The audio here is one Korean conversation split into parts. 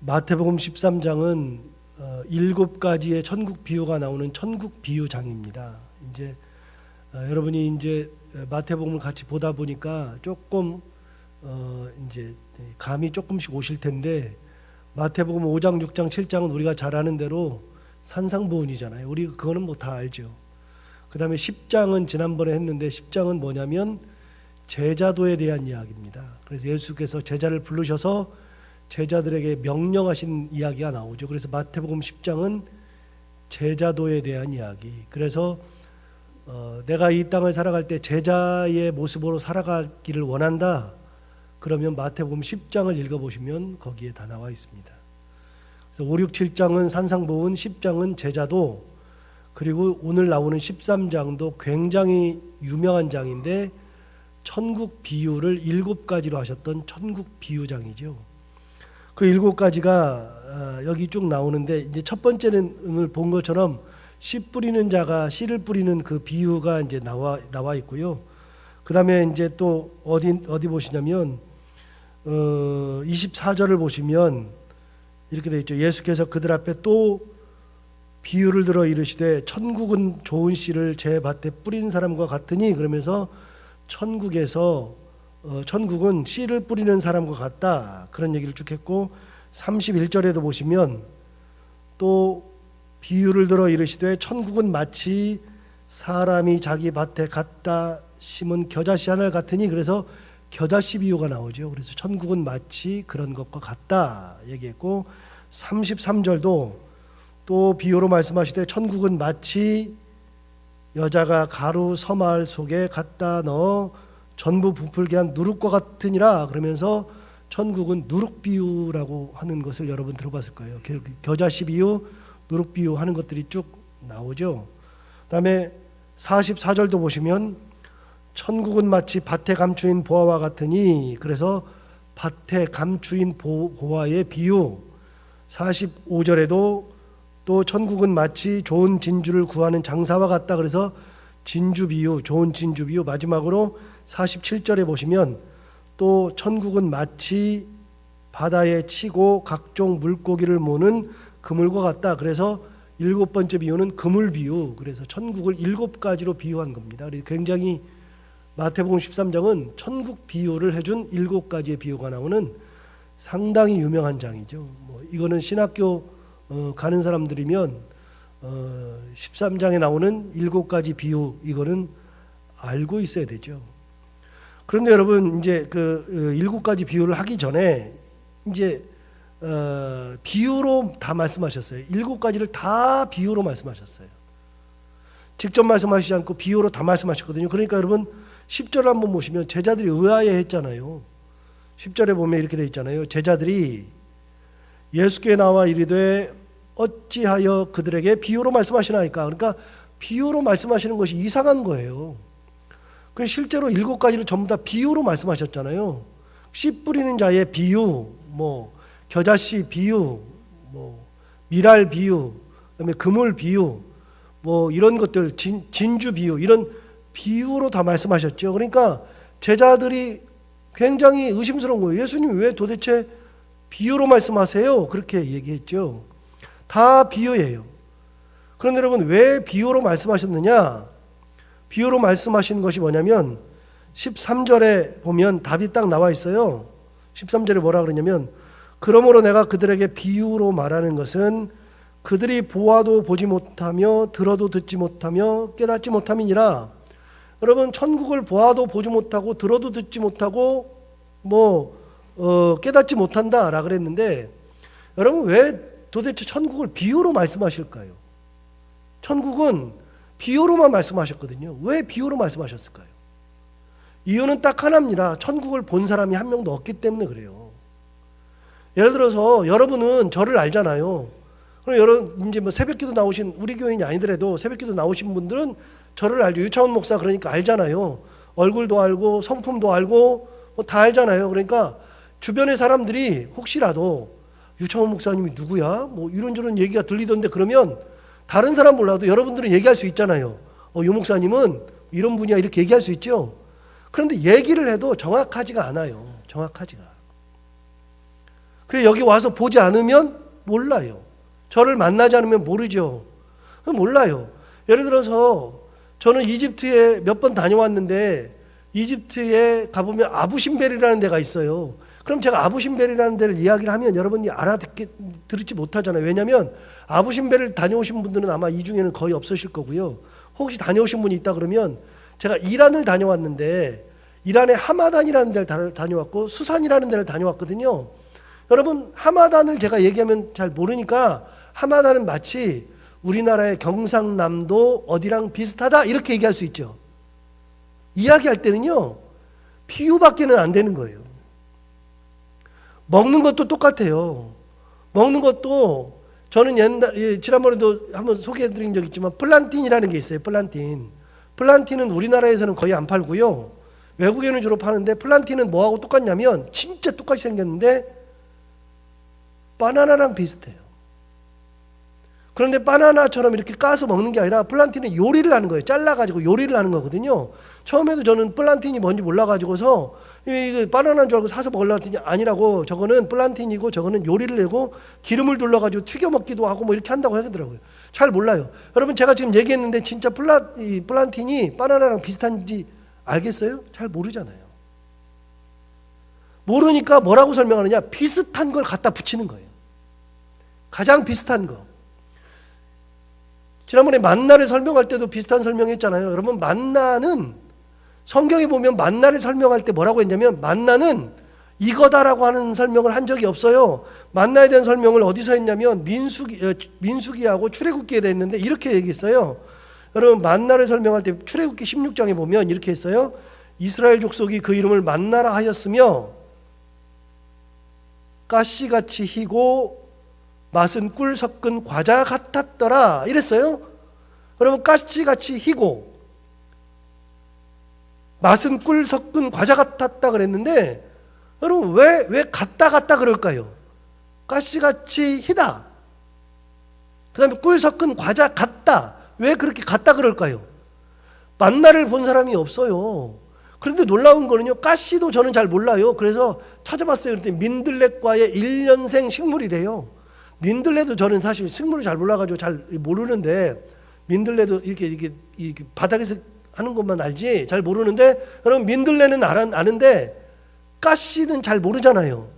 마태복음 13장은 7가지의 천국 비유가 나오는 천국 비유장입니다. 이제 여러분이 이제 마태복음을 같이 보다 보니까 조금 이제 감이 조금씩 오실 텐데, 마태복음 5장, 6장, 7장은 우리가 잘 아는 대로 산상보훈이잖아요. 우리 그거는 뭐 다 알죠. 그 다음에 10장은 지난번에 했는데, 10장은 뭐냐면 제자도에 대한 이야기입니다. 그래서 예수께서 제자를 부르셔서 제자들에게 명령하신 이야기가 나오죠. 그래서 마태복음 10장은 제자도에 대한 이야기. 그래서 내가 이 땅을 살아갈 때 제자의 모습으로 살아가기를 원한다, 그러면 마태복음 10장을 읽어보시면 거기에 다 나와 있습니다. 그래서 5, 6, 7장은 산상보훈, 10장은 제자도, 그리고 오늘 나오는 13장도 굉장히 유명한 장인데 천국 비유를 7가지로 하셨던 천국 비유장이죠. 그 7가지가 여기 쭉 나오는데, 이제 첫 번째는 오늘 본 것처럼 씨 뿌리는 자가 씨를 뿌리는 그 비유가 이제 나와 있고요. 그 다음에 이제 또 어디 보시냐면 24절을 보시면 이렇게 되어 있죠. 예수께서 그들 앞에 또 비유를 들어 이르시되 천국은 좋은 씨를 제 밭에 뿌린 사람과 같으니, 그러면서 천국은 씨를 뿌리는 사람과 같다, 그런 얘기를 쭉 했고, 31절에도 보시면 또 비유를 들어 이르시되 천국은 마치 사람이 자기 밭에 갖다 심은 겨자씨 하나 같으니, 그래서 겨자씨 비유가 나오죠. 그래서 천국은 마치 그런 것과 같다 얘기했고, 33절도 또 비유로 말씀하시되 천국은 마치 여자가 가루 서말 속에 갖다 넣어 전부 부풀게 한 누룩과 같으니라, 그러면서 천국은 누룩 비유라고 하는 것을 여러분 들어봤을 거예요. 겨자씨 비유, 누룩 비유 하는 것들이 쭉 나오죠. 그 다음에 44절도 보시면 천국은 마치 밭에 감추인 보화와 같으니, 그래서 밭에 감추인 보화의 비유. 45절에도 또 천국은 마치 좋은 진주를 구하는 장사와 같다, 그래서 진주 비유, 좋은 진주 비유. 마지막으로 47절에 보시면 또 천국은 마치 바다에 치고 각종 물고기를 모는 그물과 같다, 그래서 7번째 비유는 그물 비유. 그래서 천국을 7가지로 비유한 겁니다. 굉장히 마태복음 13장은 천국 비유를 해준 7가지의 비유가 나오는 상당히 유명한 장이죠. 이거는 신학교 가는 사람들이면 13장에 나오는 7가지 비유, 이거는 알고 있어야 되죠. 그런데 여러분, 이제 그 7가지 비유를 하기 전에 이제 비유로 다 말씀하셨어요. 7가지를 다 비유로 말씀하셨어요. 직접 말씀하시지 않고 비유로 다 말씀하셨거든요. 그러니까 여러분 10절을 한번 보시면 제자들이 의아해 했잖아요. 10절에 보면 이렇게 되어 있잖아요. 제자들이 예수께 나와 이르되 어찌하여 그들에게 비유로 말씀하시나이까. 그러니까 비유로 말씀하시는 것이 이상한 거예요. 그래서 실제로 7가지를 전부 다 비유로 말씀하셨잖아요. 씨 뿌리는 자의 비유, 겨자씨 비유, 미랄 비유, 그다음에 그물 비유, 이런 것들, 진주 비유, 이런 비유로 다 말씀하셨죠. 그러니까 제자들이 굉장히 의심스러운 거예요. 예수님 왜 도대체 비유로 말씀하세요? 그렇게 얘기했죠. 다 비유예요. 그런데 여러분, 왜 비유로 말씀하셨느냐? 비유로 말씀하신 것이 뭐냐면 13절에 보면 답이 딱 나와 있어요. 13절에 뭐라 그러냐면 그러므로 내가 그들에게 비유로 말하는 것은 그들이 보아도 보지 못하며 들어도 듣지 못하며 깨닫지 못함이니라. 여러분, 천국을 보아도 보지 못하고 들어도 듣지 못하고 깨닫지 못한다라 그랬는데, 여러분 왜 도대체 천국을 비유로 말씀하실까요? 천국은 비유로만 말씀하셨거든요. 왜 비유로 말씀하셨을까요? 이유는 딱 하나입니다. 천국을 본 사람이 한 명도 없기 때문에 그래요. 예를 들어서 여러분은 저를 알잖아요. 그럼 여러분 이제 새벽기도 나오신, 우리 교인이 아니더라도 새벽기도 나오신 분들은 저를 알죠. 유창훈 목사 그러니까 알잖아요. 얼굴도 알고 성품도 알고 다 알잖아요. 그러니까 주변의 사람들이 혹시라도 유창훈 목사님이 누구야? 이런저런 얘기가 들리던데, 그러면 다른 사람 몰라도 여러분들은 얘기할 수 있잖아요. 유 목사님은 이런 분이야, 이렇게 얘기할 수 있죠. 그런데 얘기를 해도 정확하지가 않아요. 정확하지가. 그래 여기 와서 보지 않으면 몰라요. 저를 만나지 않으면 모르죠. 몰라요. 예를 들어서 저는 이집트에 몇 번 다녀왔는데 이집트에 가보면 아부신벨이라는 데가 있어요. 그럼 제가 아부신벨이라는 데를 이야기를 하면 여러분이 들을지 못하잖아요. 왜냐하면 아부신벨을 다녀오신 분들은 아마 이 중에는 거의 없으실 거고요. 혹시 다녀오신 분이 있다 그러면 제가 이란을 다녀왔는데 이란의 하마단이라는 데를 다녀왔고 수산이라는 데를 다녀왔거든요. 여러분 하마단을 제가 얘기하면 잘 모르니까 하마단은 마치 우리나라의 경상남도 어디랑 비슷하다 이렇게 얘기할 수 있죠. 이야기할 때는요 비유밖에는 안 되는 거예요. 먹는 것도 똑같아요. 먹는 것도 저는 지난번에도 한번 소개해드린 적 있지만 플란틴이라는 게 있어요. 플란틴은 우리나라에서는 거의 안 팔고요. 외국에는 주로 파는데 플란틴은 뭐하고 똑같냐면 진짜 똑같이 생겼는데 바나나랑 비슷해요. 그런데 바나나처럼 이렇게 까서 먹는 게 아니라 플란틴은 요리를 하는 거예요. 잘라가지고 요리를 하는 거거든요. 처음에도 저는 플란틴이 뭔지 몰라가지고서 이거 바나나인 줄 알고 사서 먹으려고 했더니 아니라고 저거는 플란틴이고 저거는 요리를 내고 기름을 둘러가지고 튀겨 먹기도 하고 뭐 이렇게 한다고 하더라고요. 잘 몰라요. 여러분 제가 지금 얘기했는데 진짜 플란틴이 바나나랑 비슷한지 알겠어요? 잘 모르잖아요. 모르니까 뭐라고 설명하느냐? 비슷한 걸 갖다 붙이는 거예요. 가장 비슷한 거. 지난번에 만나를 설명할 때도 비슷한 설명했잖아요. 여러분 만나는 성경에 보면 만나를 설명할 때 뭐라고 했냐면 만나는 이거다라고 하는 설명을 한 적이 없어요. 만나에 대한 설명을 어디서 했냐면 민수기하고 출애굽기에 했는데 이렇게 얘기했어요. 여러분 만나를 설명할 때 출애굽기 16장에 보면 이렇게 했어요. 이스라엘 족속이 그 이름을 만나라 하였으며 가시같이 희고 맛은 꿀 섞은 과자 같았더라 이랬어요. 여러분 가시같이 희고 맛은 꿀 섞은 과자 같았다 그랬는데 여러분 왜 같다 그럴까요? 가시같이 희다. 그 다음에 꿀 섞은 과자 같다. 왜 그렇게 같다 그럴까요? 만나를 본 사람이 없어요. 그런데 놀라운 거는요. 가시도 저는 잘 몰라요. 그래서 찾아봤어요. 그랬더니 민들레과의 1년생 식물이래요. 민들레도 저는 사실 식물을 잘 몰라가지고 잘 모르는데 민들레도 이렇게 바닥에서 하는 것만 알지 잘 모르는데 여러분 민들레는 아는데 가시는 잘 모르잖아요.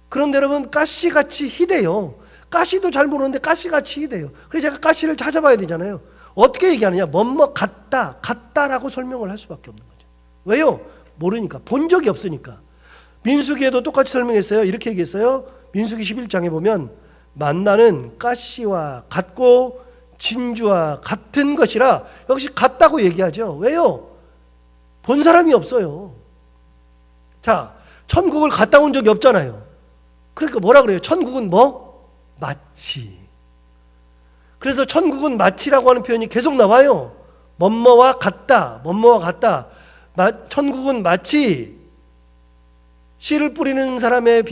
그런데 여러분 가시같이 희대요. 가시도 잘 모르는데 가시같이 희대요. 그래서 제가 가시를 찾아봐야 되잖아요. 어떻게 얘기하느냐? 뭐뭐 같다라고 설명을 할 수밖에 없는 거죠. 왜요? 모르니까. 본 적이 없으니까. 민수기에도 똑같이 설명했어요. 이렇게 얘기했어요. 민수기 11장에 보면 만나는 가시와 같고 진주와 같은 것이라 역시 같다고 얘기하죠. 왜요? 본 사람이 없어요. 자, 천국을 갔다 온 적이 없잖아요. 그러니까 뭐라 그래요? 천국은 뭐? 마치. 그래서 천국은 마치라고 하는 표현이 계속 나와요. 뭐뭐와 같다. 천국은 마치 씨를 뿌리는 사람의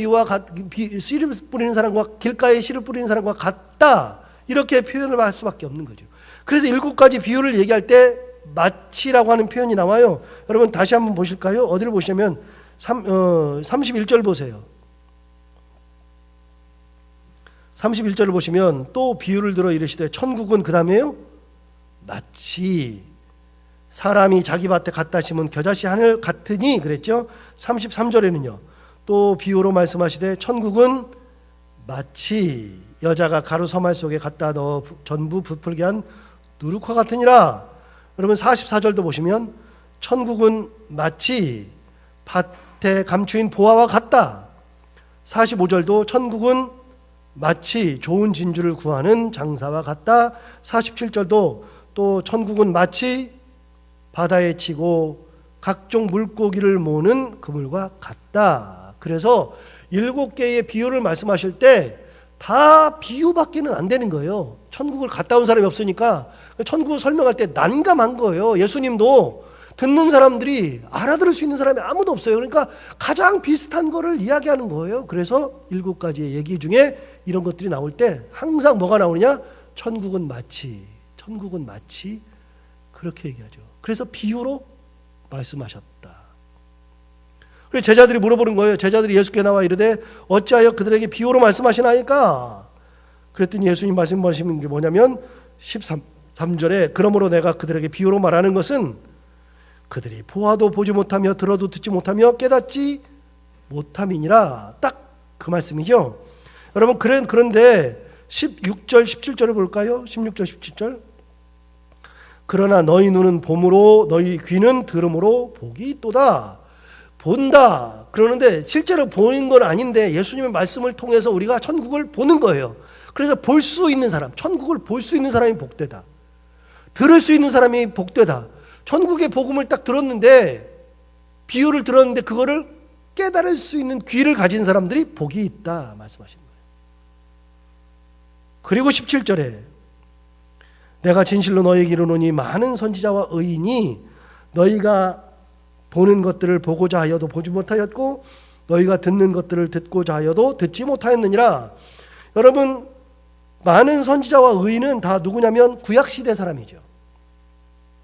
씨를 뿌리는 사람과 길가에 씨를 뿌리는 사람과 같다. 이렇게 표현을 할 수밖에 없는 거죠. 그래서 7가지 비유를 얘기할 때 마치라고 하는 표현이 나와요. 여러분 다시 한번 보실까요? 어디를 보시냐면 31절 보세요. 31절을 보시면 또 비유를 들어 이르시되 천국은 그 다음에요. 마치 사람이 자기 밭에 갖다 심은 겨자씨 하늘 같으니 그랬죠. 33절에는요. 또 비유로 말씀하시되 천국은 마치 여자가 가루 서말 속에 갖다 넣어 전부 부풀게 한 누룩과 같으니라. 여러분 44절도 보시면 천국은 마치 밭에 감추인 보화와 같다. 45절도 천국은 마치 좋은 진주를 구하는 장사와 같다. 47절도 또 천국은 마치 바다에 치고 각종 물고기를 모으는 그물과 같다. 그래서 7개의 비유를 말씀하실 때 다 비유밖에는 안 되는 거예요. 천국을 갔다 온 사람이 없으니까 천국을 설명할 때 난감한 거예요. 예수님도 듣는 사람들이 알아들을 수 있는 사람이 아무도 없어요. 그러니까 가장 비슷한 거를 이야기하는 거예요. 그래서 7가지의 얘기 중에 이런 것들이 나올 때 항상 뭐가 나오느냐? 천국은 마치 그렇게 얘기하죠. 그래서 비유로 말씀하셨다. 그래서 제자들이 물어보는 거예요. 제자들이 예수께 나와 이르되 어찌하여 그들에게 비유로 말씀하시나이까? 그랬더니 예수님 말씀하시는 게 뭐냐면 13절에 그러므로 내가 그들에게 비유로 말하는 것은 그들이 보아도 보지 못하며 들어도 듣지 못하며 깨닫지 못함이니라. 딱 그 말씀이죠. 여러분 그런데 16절 17절을 볼까요? 16절 17절. 그러나 너희 눈은 봄으로 너희 귀는 들음으로 복이 있도다. 본다. 그러는데 실제로 보는 건 아닌데 예수님의 말씀을 통해서 우리가 천국을 보는 거예요. 그래서 볼 수 있는 사람, 천국을 볼 수 있는 사람이 복되다. 들을 수 있는 사람이 복되다. 천국의 복음을 딱 들었는데, 비유를 들었는데 그거를 깨달을 수 있는 귀를 가진 사람들이 복이 있다 말씀하시는 거예요. 그리고 17절에 내가 진실로 너희에게 이르노니 많은 선지자와 의인이 너희가 보는 것들을 보고자 하여도 보지 못하였고 너희가 듣는 것들을 듣고자 하여도 듣지 못하였느니라. 여러분, 많은 선지자와 의인은 다 누구냐면 구약시대 사람이죠.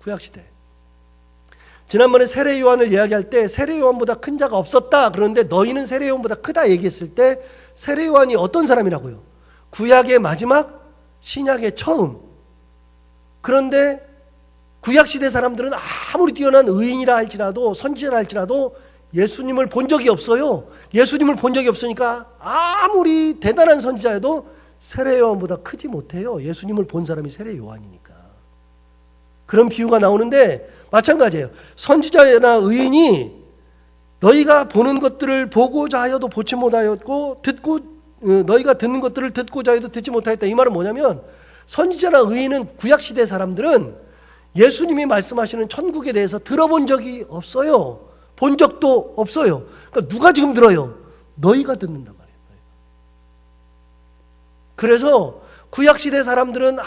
구약시대. 지난번에 세례 요한을 이야기할 때 세례 요한보다 큰 자가 없었다. 그런데 너희는 세례 요한보다 크다 얘기했을 때 세례 요한이 어떤 사람이라고요? 구약의 마지막, 신약의 처음. 그런데 구약시대 사람들은 아무리 뛰어난 의인이라 할지라도 선지자라 할지라도 예수님을 본 적이 없어요. 예수님을 본 적이 없으니까 아무리 대단한 선지자여도 세례 요한보다 크지 못해요. 예수님을 본 사람이 세례 요한이니까. 그런 비유가 나오는데 마찬가지예요. 선지자나 의인이 너희가 보는 것들을 보고자 하여도 보지 못하였고 너희가 듣는 것들을 듣고자 해도 듣지 못하였다. 이 말은 뭐냐면 선지자나 의인은 구약시대 사람들은 예수님이 말씀하시는 천국에 대해서 들어본 적이 없어요. 본 적도 없어요. 그러니까 누가 지금 들어요? 너희가 듣는단 말이에요. 그래서 구약시대 사람들은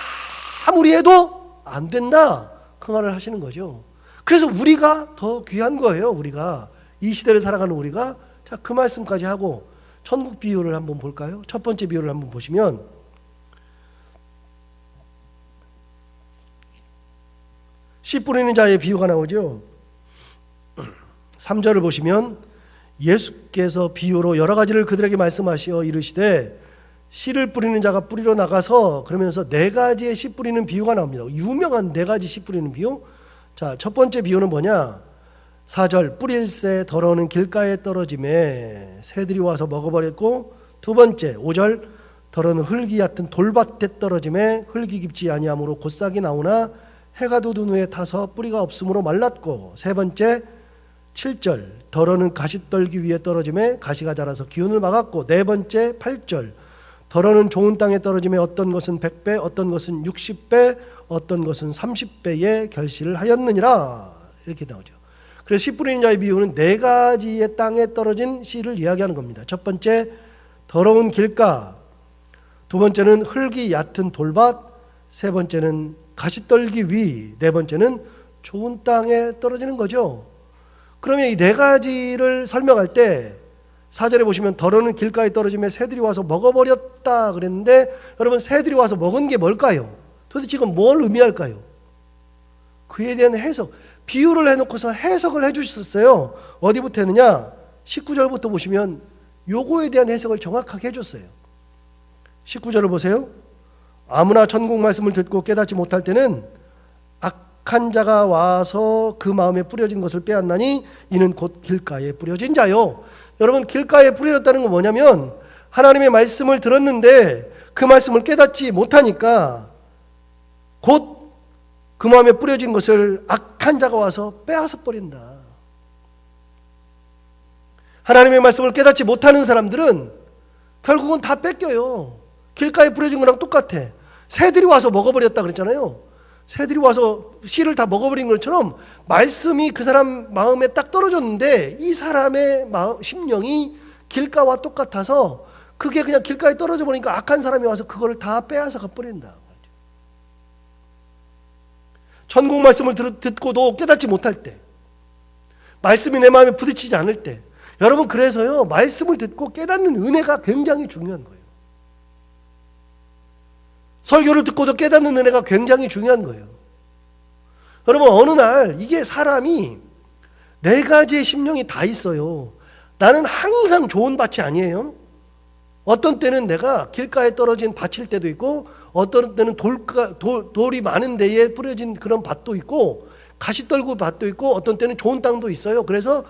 아무리 해도 안 된다. 그 말을 하시는 거죠. 그래서 우리가 더 귀한 거예요. 우리가 이 시대를 살아가는 우리가. 자, 그 말씀까지 하고 천국 비유를 한번 볼까요? 첫 번째 비유를 한번 보시면 씨 뿌리는 자의 비유가 나오죠. 3절을 보시면 예수께서 비유로 여러 가지를 그들에게 말씀하시어 이르시되 씨를 뿌리는 자가 뿌리러 나가서 그러면서 네 가지의 씨 뿌리는 비유가 나옵니다. 유명한 네 가지 씨 뿌리는 비유. 자, 첫 번째 비유는 뭐냐? 4절 뿌릴새 더러는 길가에 떨어짐에 새들이 와서 먹어버렸고, 두 번째 5절 더러는 흙이 얕은 돌밭에 떨어짐에 흙이 깊지 아니하므로 곧싹이 나오나 해가 돋은 후에 타서 뿌리가 없으므로 말랐고, 세 번째 7절 더러는 가시떨기 위에 떨어짐에 가시가 자라서 기운을 막았고, 네 번째 8절 더러는 좋은 땅에 떨어짐에 어떤 것은 100배 어떤 것은 60배 어떤 것은 30배의 결실을 하였느니라. 이렇게 나오죠. 그래서 씨 뿌리는 자의 비유는 네 가지의 땅에 떨어진 씨를 이야기하는 겁니다. 첫 번째 더러운 길가, 두 번째는 흙이 얕은 돌밭, 세 번째는 가시떨기 위, 네 번째는 좋은 땅에 떨어지는 거죠. 그러면 이 네 가지를 설명할 때 4절에 보시면 더러는 길가에 떨어지며 새들이 와서 먹어버렸다 그랬는데, 여러분 새들이 와서 먹은 게 뭘까요? 도대체 지금 뭘 의미할까요? 그에 대한 해석, 비유를 해놓고서 해석을 해주셨어요. 어디부터 했느냐? 19절부터 보시면 요거에 대한 해석을 정확하게 해줬어요. 19절을 보세요. 아무나 천국 말씀을 듣고 깨닫지 못할 때는 악한 자가 와서 그 마음에 뿌려진 것을 빼앗나니 이는 곧 길가에 뿌려진 자요. 여러분, 길가에 뿌려졌다는 건 뭐냐면 하나님의 말씀을 들었는데 그 말씀을 깨닫지 못하니까 곧 그 마음에 뿌려진 것을 악한 자가 와서 빼앗아 버린다. 하나님의 말씀을 깨닫지 못하는 사람들은 결국은 다 뺏겨요. 길가에 뿌려진 거랑 똑같아. 새들이 와서 먹어버렸다 그랬잖아요. 새들이 와서 씨를 다 먹어버린 것처럼 말씀이 그 사람 마음에 딱 떨어졌는데 이 사람의 심령이 길가와 똑같아서 그게 그냥 길가에 떨어져 버리니까 악한 사람이 와서 그거를 다 빼앗아 가버린다. 천국 말씀을 듣고도 깨닫지 못할 때, 말씀이 내 마음에 부딪히지 않을 때, 여러분 그래서요 말씀을 듣고 깨닫는 은혜가 굉장히 중요한 거예요. 설교를 듣고도 깨닫는 은혜가 굉장히 중요한 거예요. 여러분 어느 날 이게 사람이 네 가지의 심령이 다 있어요. 나는 항상 좋은 밭이 아니에요. 어떤 때는 내가 길가에 떨어진 밭일 때도 있고, 어떤 때는 돌이 많은 데에 뿌려진 그런 밭도 있고, 가시떨구 밭도 있고, 어떤 때는 좋은 땅도 있어요. 그래서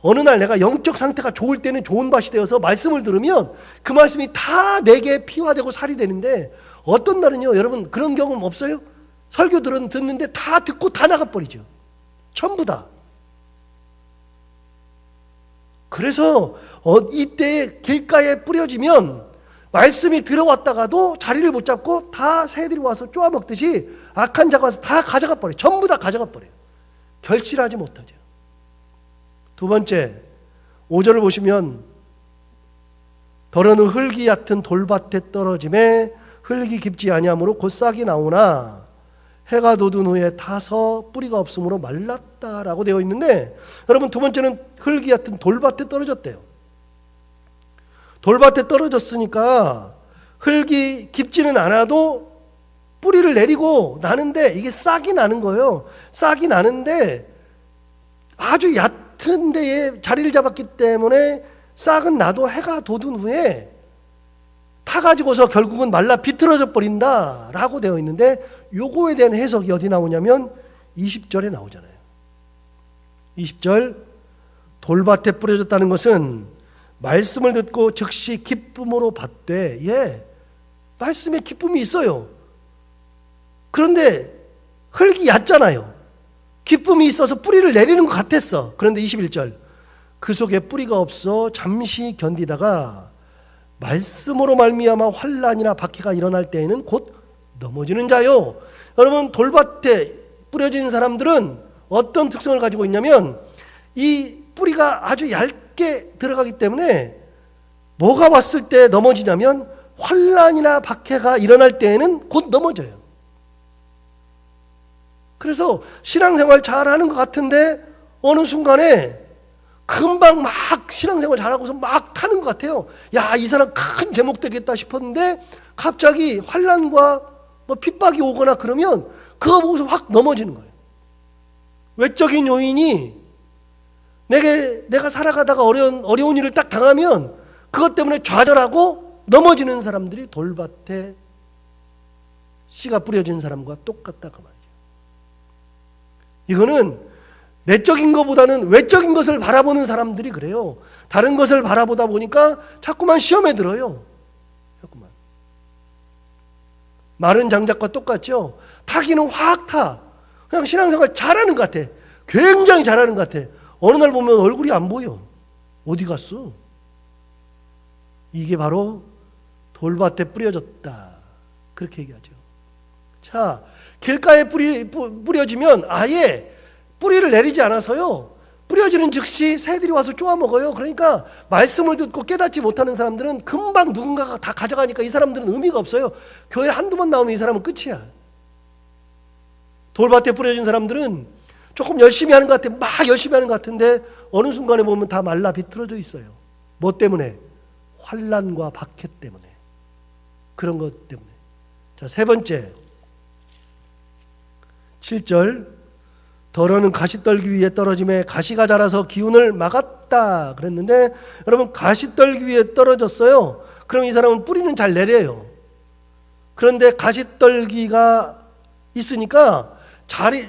어느 날 내가 영적 상태가 좋을 때는 좋은 밭이 되어서 말씀을 들으면 그 말씀이 다 내게 피가 되고 살이 되는데, 어떤 날은요, 여러분 그런 경험 없어요? 설교 듣는데 다 듣고 다 나가버리죠. 전부 다. 그래서 이때 길가에 뿌려지면 말씀이 들어왔다가도 자리를 못 잡고 다 새들이 와서 쪼아먹듯이 악한 자가 와서 다 가져가 버려요. 전부 다 가져가 버려요. 결실하지 못하죠. 두 번째, 5절을 보시면 더러는 흙이 얕은 돌밭에 떨어짐에 흙이 깊지 아니하므로 곧 싹이 나오나 해가 돋은 후에 타서 뿌리가 없으므로 말랐다라고 되어 있는데, 여러분 두 번째는 흙이 얕은 돌밭에 떨어졌대요. 돌밭에 떨어졌으니까 흙이 깊지는 않아도 뿌리를 내리고 나는데 이게 싹이 나는 거예요. 싹이 나는데 아주 얕은 데에 자리를 잡았기 때문에 싹은 나도 해가 돋은 후에 타가지고서 결국은 말라 비틀어져 버린다라고 되어 있는데, 요거에 대한 해석이 어디 나오냐면 20절에 나오잖아요. 20절, 돌밭에 뿌려졌다는 것은 말씀을 듣고 즉시 기쁨으로 받되, 말씀에 기쁨이 있어요. 그런데 흙이 얕잖아요. 기쁨이 있어서 뿌리를 내리는 것 같았어. 그런데 21절, 그 속에 뿌리가 없어 잠시 견디다가 말씀으로 말미암아 환난이나 박해가 일어날 때에는 곧 넘어지는 자요. 여러분 돌밭에 뿌려진 사람들은 어떤 특성을 가지고 있냐면, 이 뿌리가 아주 얇게 들어가기 때문에 뭐가 왔을 때 넘어지냐면 환난이나 박해가 일어날 때에는 곧 넘어져요. 그래서 신앙생활 잘하는 것 같은데 어느 순간에 금방 막 신앙생활 잘하고서 막 타는 것 같아요. 야, 이 사람 큰 제목 되겠다 싶었는데 갑자기 환난과 핍박이 오거나 그러면 그거 보고서 확 넘어지는 거예요. 외적인 요인이 내가 살아가다가 어려운 일을 딱 당하면 그것 때문에 좌절하고 넘어지는 사람들이 돌밭에 씨가 뿌려진 사람과 똑같다고 말이죠. 이거는 내적인 것보다는 외적인 것을 바라보는 사람들이 그래요. 다른 것을 바라보다 보니까 자꾸만 시험에 들어요. 자꾸만. 마른 장작과 똑같죠. 타기는 확 타. 그냥 신앙생활 잘하는 것 같아. 굉장히 잘하는 것 같아. 어느 날 보면 얼굴이 안 보여. 어디 갔어? 이게 바로 돌밭에 뿌려졌다. 그렇게 얘기하죠. 자, 길가에 뿌려지면 아예 뿌리를 내리지 않아서요, 뿌려지는 즉시 새들이 와서 쪼아먹어요. 그러니까 말씀을 듣고 깨닫지 못하는 사람들은 금방 누군가가 다 가져가니까 이 사람들은 의미가 없어요. 교회 한두 번 나오면 이 사람은 끝이야. 돌밭에 뿌려진 사람들은 조금 열심히 하는 것 같아. 막 열심히 하는 것 같은데 어느 순간에 보면 다 말라 비틀어져 있어요. 뭐 때문에? 환난과 박해 때문에. 그런 것 때문에. 자, 세 번째 7절, 더러는 가시떨기 위에 떨어짐에 가시가 자라서 기운을 막았다 그랬는데, 여러분 가시떨기 위에 떨어졌어요. 그럼 이 사람은 뿌리는 잘 내려요. 그런데 가시떨기가 있으니까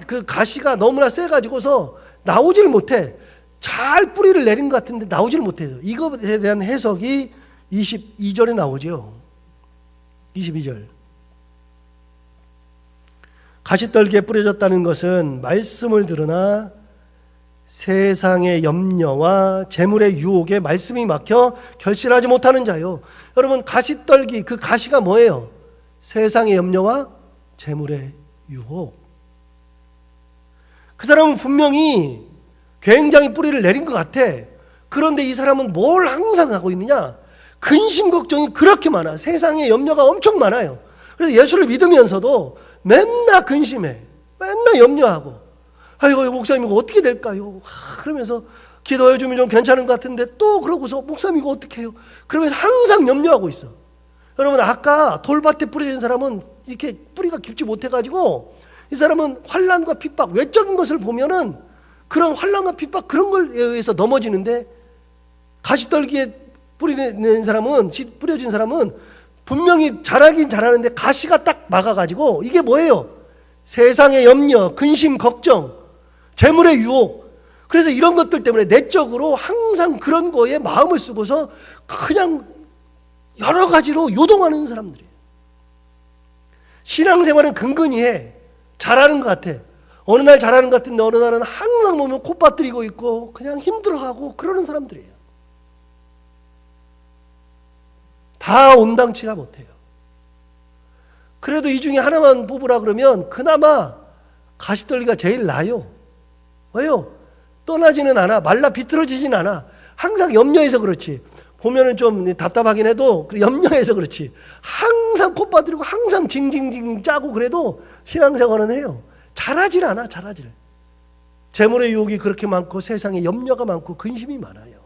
그 가시가 너무나 세가지고서 나오질 못해. 잘 뿌리를 내린 것 같은데 나오질 못해요. 이것에 대한 해석이 22절에 나오죠. 22절. 가시떨기에 뿌려졌다는 것은 말씀을 들으나 세상의 염려와 재물의 유혹에 말씀이 막혀 결실하지 못하는 자요. 여러분 가시떨기, 그 가시가 뭐예요? 세상의 염려와 재물의 유혹. 그 사람은 분명히 굉장히 뿌리를 내린 것 같아. 그런데 이 사람은 뭘 항상 하고 있느냐? 근심 걱정이 그렇게 많아. 세상에 염려가 엄청 많아요. 그래서 예수를 믿으면서도 맨날 근심해. 맨날 염려하고. 아이고 목사님 이거 어떻게 될까요? 그러면서 기도해 주면 좀 괜찮은 것 같은데 또 그러고서 목사님 이거 어떻게 해요? 그러면서 항상 염려하고 있어. 여러분 아까 돌밭에 뿌려진 사람은 이렇게 뿌리가 깊지 못해가지고 이 사람은 환난과 핍박, 외적인 것을 보면은 그런 환난과 핍박 그런 거에 의해서 넘어지는데, 가시떨기에 뿌려진 사람은 분명히 잘하긴 잘하는데 가시가 딱 막아가지고 이게 뭐예요? 세상의 염려, 근심, 걱정, 재물의 유혹. 그래서 이런 것들 때문에 내적으로 항상 그런 거에 마음을 쓰고서 그냥 여러 가지로 요동하는 사람들이에요. 신앙생활은 근근히 해. 잘하는 것 같아. 어느 날 잘하는 것 같은데 어느 날은 항상 보면 콧바뜨리고 있고 그냥 힘들어하고 그러는 사람들이에요. 다 온당치가 못해요. 그래도 이 중에 하나만 뽑으라 그러면 그나마 가시떨기가 제일 나아요. 왜요? 떠나지는 않아. 말라 비틀어지진 않아. 항상 염려해서 그렇지. 보면은 좀 답답하긴 해도 염려해서 그렇지. 항상 콧바뜨리고 항상 징징징 짜고 그래도 신앙생활은 해요. 잘하질 않아. 잘하질. 재물의 유혹이 그렇게 많고 세상에 염려가 많고 근심이 많아요.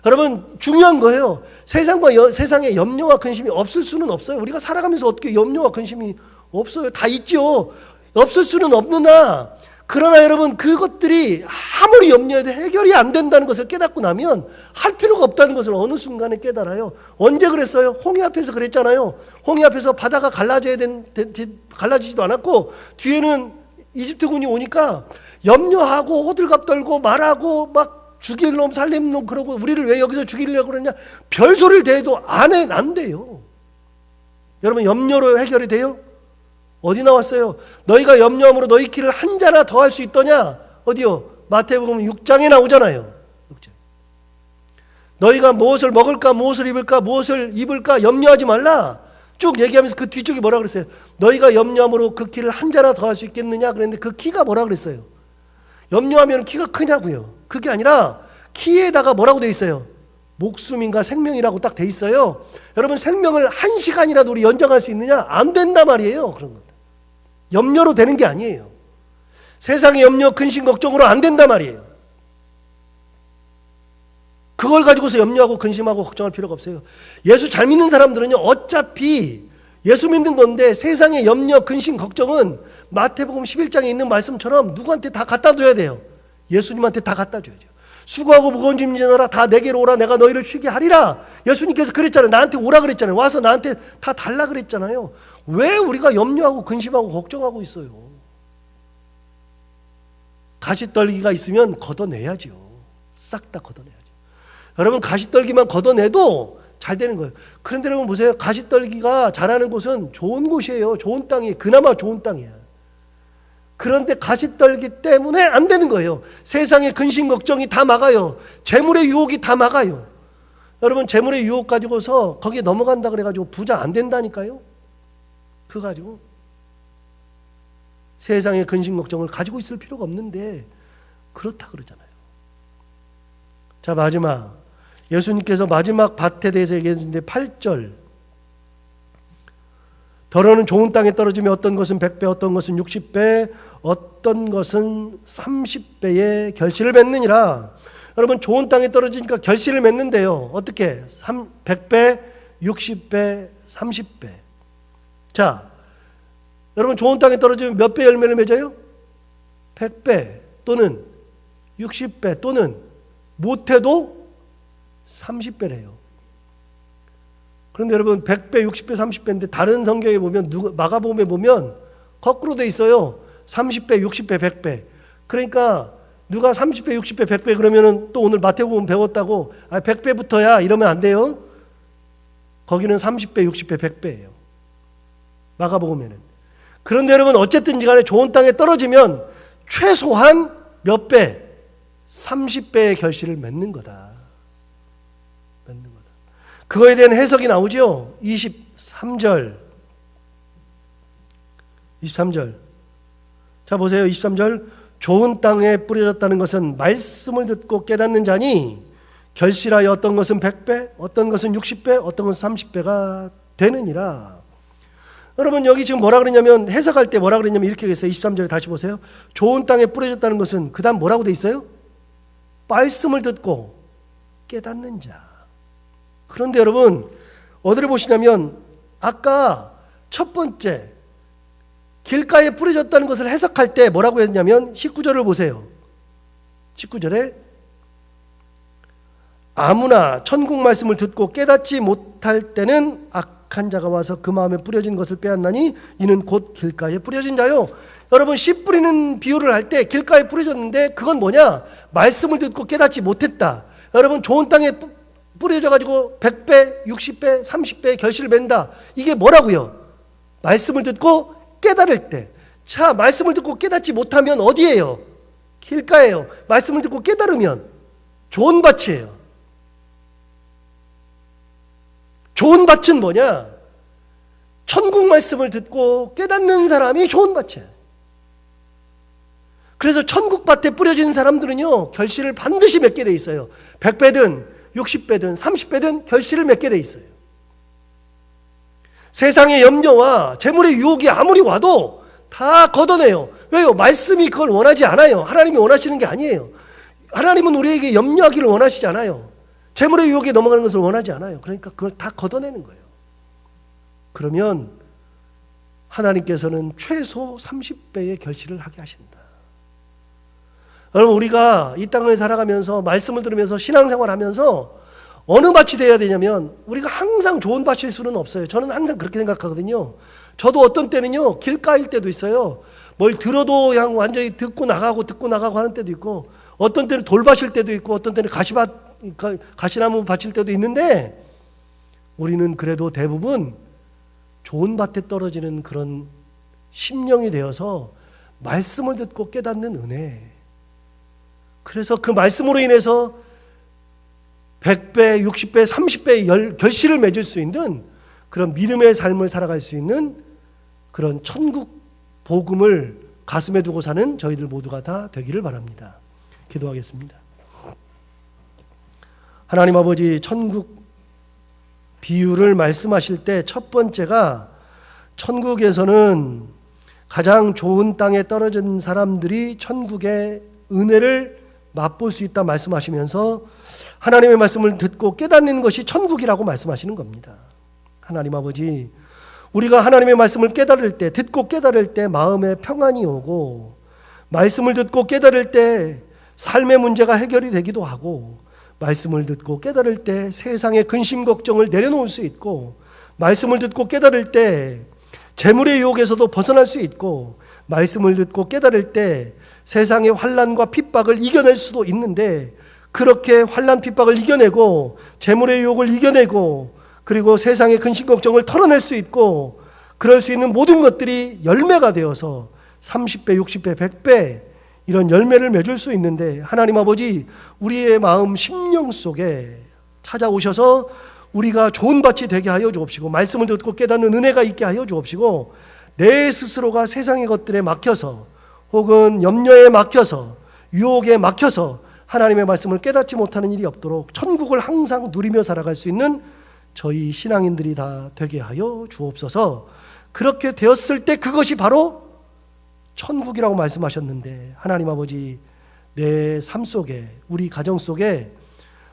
여러분 중요한 거예요. 세상에 염려와 근심이 없을 수는 없어요. 우리가 살아가면서 어떻게 염려와 근심이 없어요? 다 있죠. 없을 수는 없느나 그러나 여러분 그것들이 아무리 염려해도 해결이 안 된다는 것을 깨닫고 나면 할 필요가 없다는 것을 어느 순간에 깨달아요. 언제 그랬어요? 홍해 앞에서 그랬잖아요. 홍해 앞에서 바다가 갈라지지도 않았고 뒤에는 이집트군이 오니까 염려하고 호들갑 떨고 말하고 막 죽일 놈 살림 놈 그러고 우리를 왜 여기서 죽이려고 그러냐 별소리를 대해도 안 돼요. 여러분 염려로 해결이 돼요? 어디 나왔어요? 너희가 염려함으로 너희 길을 한 자나 더 할 수 있더냐? 어디요? 마태복음 6장에 나오잖아요. 6장. 너희가 무엇을 먹을까 무엇을 입을까 염려하지 말라. 쭉 얘기하면서 그 뒤쪽에 뭐라 그랬어요? 너희가 염려함으로 그 길을 한 자나 더 할 수 있겠느냐 그랬는데 그 키가 뭐라 그랬어요? 염려하면 키가 크냐고요. 그게 아니라 키에다가 뭐라고 돼 있어요? 목숨인가 생명이라고 딱 돼 있어요. 여러분 생명을 1시간이라도 우리 연장할 수 있느냐? 안 된단 말이에요. 그런 것들. 염려로 되는 게 아니에요. 세상의 염려, 근심, 걱정으로 안 된단 말이에요. 그걸 가지고서 염려하고 근심하고 걱정할 필요가 없어요. 예수 잘 믿는 사람들은요. 어차피 예수 믿는 건데 세상의 염려, 근심, 걱정은 마태복음 11장에 있는 말씀처럼 누구한테 다 갖다 줘야 돼요. 예수님한테 다 갖다 줘야죠. 수고하고 무거운 짐 지느라 다 내게로 오라 내가 너희를 쉬게 하리라. 예수님께서 그랬잖아요. 나한테 오라 그랬잖아요. 와서 나한테 다 달라 그랬잖아요. 왜 우리가 염려하고 근심하고 걱정하고 있어요? 가시떨기가 있으면 걷어내야죠. 싹 다 걷어내야죠. 여러분 가시떨기만 걷어내도 잘 되는 거예요. 그런데 여러분 보세요. 가시떨기가 자라는 곳은 좋은 곳이에요. 좋은 땅이에요. 그나마 좋은 땅이야. 그런데 가시떨기 때문에 안 되는 거예요. 세상의 근심 걱정이 다 막아요. 재물의 유혹이 다 막아요. 여러분 재물의 유혹 가지고서 거기에 넘어간다 그래가지고 부자 안 된다니까요. 그거 가지고 세상의 근심 걱정을 가지고 있을 필요가 없는데 그렇다 그러잖아요. 자 마지막 예수님께서 마지막 밭에 대해서 얘기했는데 8절 더러는 좋은 땅에 떨어지며 어떤 것은 100배 어떤 것은 60배 어떤 것은 30배의 결실을 맺느니라. 여러분 좋은 땅에 떨어지니까 결실을 맺는데요. 어떻게? 100배, 60배, 30배. 자, 여러분 좋은 땅에 떨어지면 몇 배 열매를 맺어요? 100배 또는 60배 또는 못해도 30배래요. 그런데 여러분 100배, 60배, 30배인데 다른 성경에 보면 마가복음에 보면 거꾸로 돼 있어요. 30배, 60배, 100배. 그러니까 누가 30배, 60배, 100배 그러면은 또 오늘 마태복음 배웠다고 100배부터야 이러면 안 돼요. 거기는 30배, 60배, 100배예요. 마가복음에는. 그런데 여러분 어쨌든지 간에 좋은 땅에 떨어지면 최소한 몇 배? 30배의 결실을 맺는 거다. 맺는 거다. 그거에 대한 해석이 나오죠. 23절. 자 보세요. 23절. 좋은 땅에 뿌려졌다는 것은 말씀을 듣고 깨닫는 자니 결실하여 어떤 것은 100배, 어떤 것은 60배, 어떤 것은 30배가 되느니라. 여러분 여기 지금 뭐라 그랬냐면 해석할 때 뭐라 그랬냐면 이렇게 했어요. 23절에 다시 보세요. 좋은 땅에 뿌려졌다는 것은 그 다음 뭐라고 돼 있어요? 말씀을 듣고 깨닫는 자. 그런데 여러분 어디를 보시냐면 아까 첫 번째 길가에 뿌려졌다는 것을 해석할 때 뭐라고 했냐면 19절을 보세요. 19절에 아무나 천국 말씀을 듣고 깨닫지 못할 때는 악한 자가 와서 그 마음에 뿌려진 것을 빼앗나니 이는 곧 길가에 뿌려진 자요. 여러분, 씨 뿌리는 비유를 할 때 길가에 뿌려졌는데 그건 뭐냐? 말씀을 듣고 깨닫지 못했다. 여러분, 좋은 땅에 뿌려져 가지고 100배, 60배, 30배의 결실을 맺는다. 이게 뭐라고요? 말씀을 듣고 깨달을 때. 자, 말씀을 듣고 깨닫지 못하면 어디예요? 길가예요. 말씀을 듣고 깨달으면 좋은 밭이에요. 좋은 밭은 뭐냐? 천국 말씀을 듣고 깨닫는 사람이 좋은 밭이에요. 그래서 천국 밭에 뿌려진 사람들은요, 결실을 반드시 맺게 돼 있어요. 100배든 60배든 30배든 결실을 맺게 돼 있어요. 세상의 염려와 재물의 유혹이 아무리 와도 다 걷어내요. 왜요? 말씀이 그걸 원하지 않아요. 하나님이 원하시는 게 아니에요. 하나님은 우리에게 염려하기를 원하시지 않아요. 재물의 유혹에 넘어가는 것을 원하지 않아요. 그러니까 그걸 다 걷어내는 거예요. 그러면 하나님께서는 최소 30배의 결실을 하게 하신다. 여러분, 우리가 이 땅을 살아가면서 말씀을 들으면서 신앙생활하면서 어느 밭이 되어야 되냐면, 우리가 항상 좋은 밭일 수는 없어요. 저는 항상 그렇게 생각하거든요. 저도 어떤 때는요, 길가일 때도 있어요. 뭘 들어도 그냥 완전히 듣고 나가고 하는 때도 있고, 어떤 때는 돌밭일 때도 있고, 어떤 때는 가시나무 밭일 때도 있는데, 우리는 그래도 대부분 좋은 밭에 떨어지는 그런 심령이 되어서 말씀을 듣고 깨닫는 은혜. 그래서 그 말씀으로 인해서 100배, 60배, 30배의 결실을 맺을 수 있는 그런 믿음의 삶을 살아갈 수 있는 그런 천국 복음을 가슴에 두고 사는 저희들 모두가 다 되기를 바랍니다. 기도하겠습니다. 하나님 아버지, 천국 비유를 말씀하실 때 첫 번째가, 천국에서는 가장 좋은 땅에 떨어진 사람들이 천국의 은혜를 맛볼 수 있다 말씀하시면서 하나님의 말씀을 듣고 깨닫는 것이 천국이라고 말씀하시는 겁니다. 하나님 아버지, 우리가 하나님의 말씀을 깨달을 때, 듣고 깨달을 때 마음에 평안이 오고, 말씀을 듣고 깨달을 때 삶의 문제가 해결이 되기도 하고, 말씀을 듣고 깨달을 때 세상의 근심 걱정을 내려놓을 수 있고, 말씀을 듣고 깨달을 때 재물의 유혹에서도 벗어날 수 있고, 말씀을 듣고 깨달을 때 세상의 환난과 핍박을 이겨낼 수도 있는데, 그렇게 환난 핍박을 이겨내고 재물의 유혹을 이겨내고 그리고 세상의 근심 걱정을 털어낼 수 있고, 그럴 수 있는 모든 것들이 열매가 되어서 30배, 60배, 100배 이런 열매를 맺을 수 있는데, 하나님 아버지, 우리의 마음 심령 속에 찾아오셔서 우리가 좋은 밭이 되게 하여 주옵시고, 말씀을 듣고 깨닫는 은혜가 있게 하여 주옵시고, 내 스스로가 세상의 것들에 막혀서 혹은 염려에 막혀서 유혹에 막혀서 하나님의 말씀을 깨닫지 못하는 일이 없도록 천국을 항상 누리며 살아갈 수 있는 저희 신앙인들이 다 되게 하여 주옵소서. 그렇게 되었을 때 그것이 바로 천국이라고 말씀하셨는데, 하나님 아버지, 내 삶 속에, 우리 가정 속에,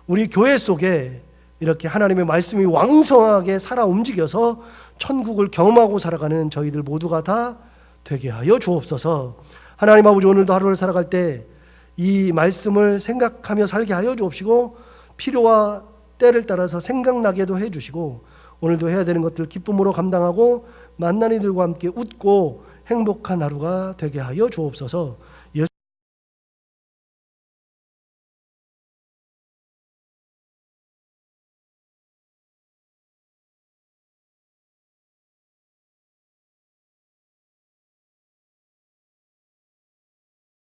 우리 교회 속에 이렇게 하나님의 말씀이 왕성하게 살아 움직여서 천국을 경험하고 살아가는 저희들 모두가 다 되게 하여 주옵소서. 하나님 아버지, 오늘도 하루를 살아갈 때 이 말씀을 생각하며 살게 하여 주옵시고, 필요와 때를 따라서 생각나게도 해주시고, 오늘도 해야 되는 것들 기쁨으로 감당하고 만난 이들과 함께 웃고 행복한 하루가 되게 하여 주옵소서.